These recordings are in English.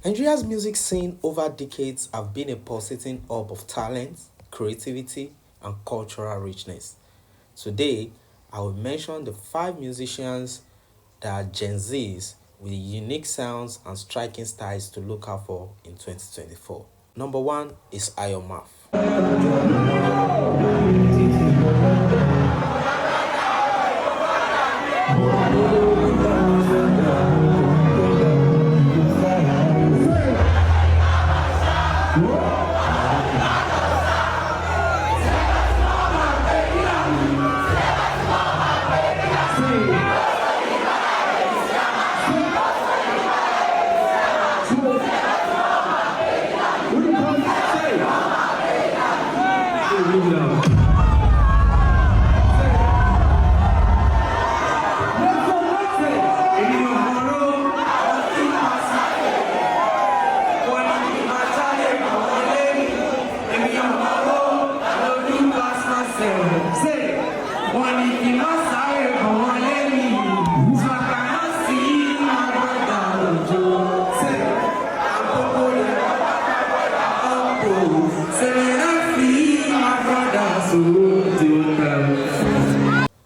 Nigeria's music scene over decades have been a pulsating hub of talent, creativity, and cultural richness. Today, I will mention the five musicians that are Gen Zs with unique sounds and striking styles to look out for in 2024. Number one is Ayomaf.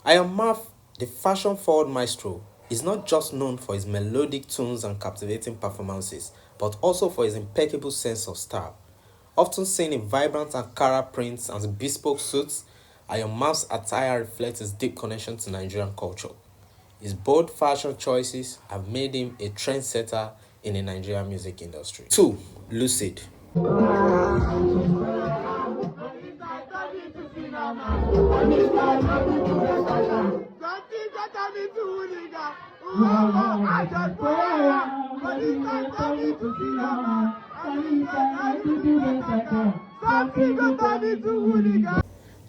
Ayomaf, the fashion-forward maestro, is not just known for his melodic tunes and captivating performances, but also for his impeccable sense of style. Often seen in vibrant Ankara prints and bespoke suits, Ayomaf's attire reflects his deep connection to Nigerian culture. His bold fashion choices have made him a trendsetter in the Nigerian music industry. 2. Lucid.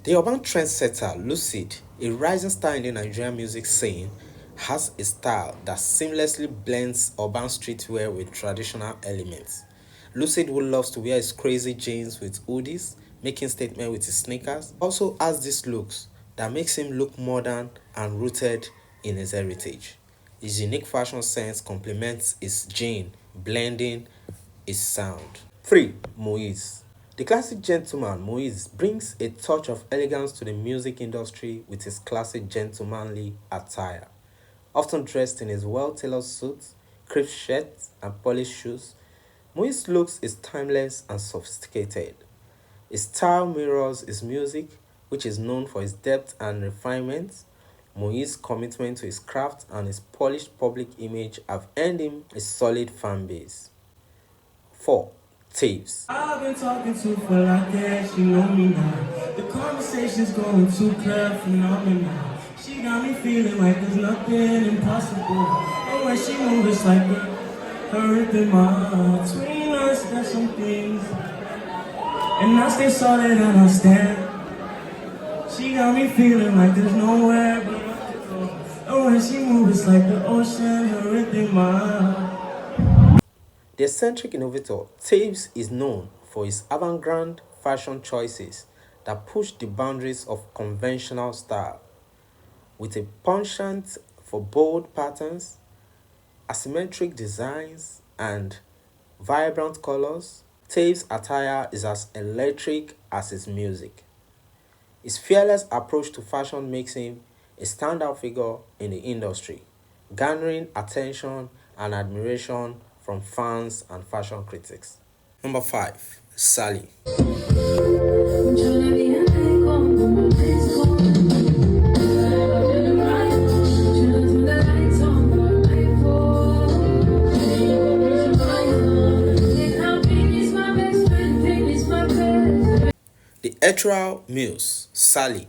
The urban trendsetter Lucid, a rising star in the Nigerian music scene, has a style that seamlessly blends urban streetwear with traditional elements. Lucid, who loves to wear his crazy jeans with hoodies, making statement with his sneakers, also has these looks that makes him look modern and rooted in his heritage. His unique fashion sense complements his gene, blending his sound. 3. Moise. The classic gentleman Moise brings a touch of elegance to the music industry with his classic gentlemanly attire. Often dressed in his well-tailored suits, crisp shirts, and polished shoes, Moise's looks is timeless and sophisticated. His style mirrors his music, which is known for its depth and refinement. Moise's commitment to his craft and his polished public image have earned him a solid fan base. 4. Taves. I've been talking to for like that, she know me now. The conversation's going too clear phenomenal. She got me feeling like there's nothing impossible. And when she moves, it's like her ripping my heart. Between us, there's some things. And I stay solid and I stand. She got me feeling like there's nowhere but up to go. And when she moves, it's like the ocean, her ripping my heart. The eccentric innovator, Taves is known for his avant-garde fashion choices that push the boundaries of conventional style. With a penchant for bold patterns, asymmetric designs, and vibrant colors, Taves' attire is as electric as his music. His fearless approach to fashion makes him a standout figure in the industry, garnering attention and admiration from fans and fashion critics. Number 5. Sally. The ethereal muse, Sally,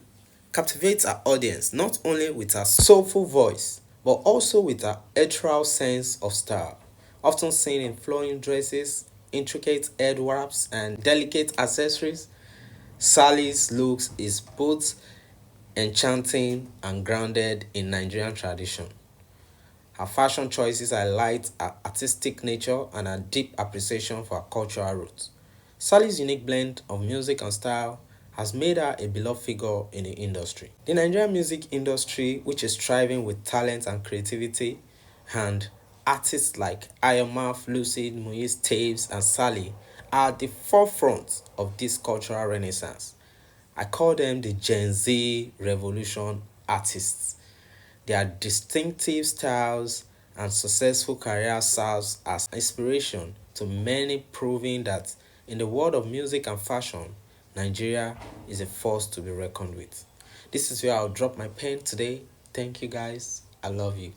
captivates her audience not only with her soulful voice, but also with her ethereal sense of style. Often seen in flowing dresses, intricate head wraps, and delicate accessories, Sally's looks is both enchanting and grounded in Nigerian tradition. Her fashion choices highlight her artistic nature and her deep appreciation for her cultural roots. Sally's unique blend of music and style has made her a beloved figure in the industry. The Nigerian music industry, which is thriving with talent and creativity, and Artists like Ayomaf, Lucid, Muiz, Taves, and Sally are at the forefront of this cultural renaissance. I call them the Gen Z revolution artists. Their distinctive styles and successful careers serves as inspiration to many, proving that in the world of music and fashion, Nigeria is a force to be reckoned with. This is where I'll drop my pen today. Thank you guys. I love you.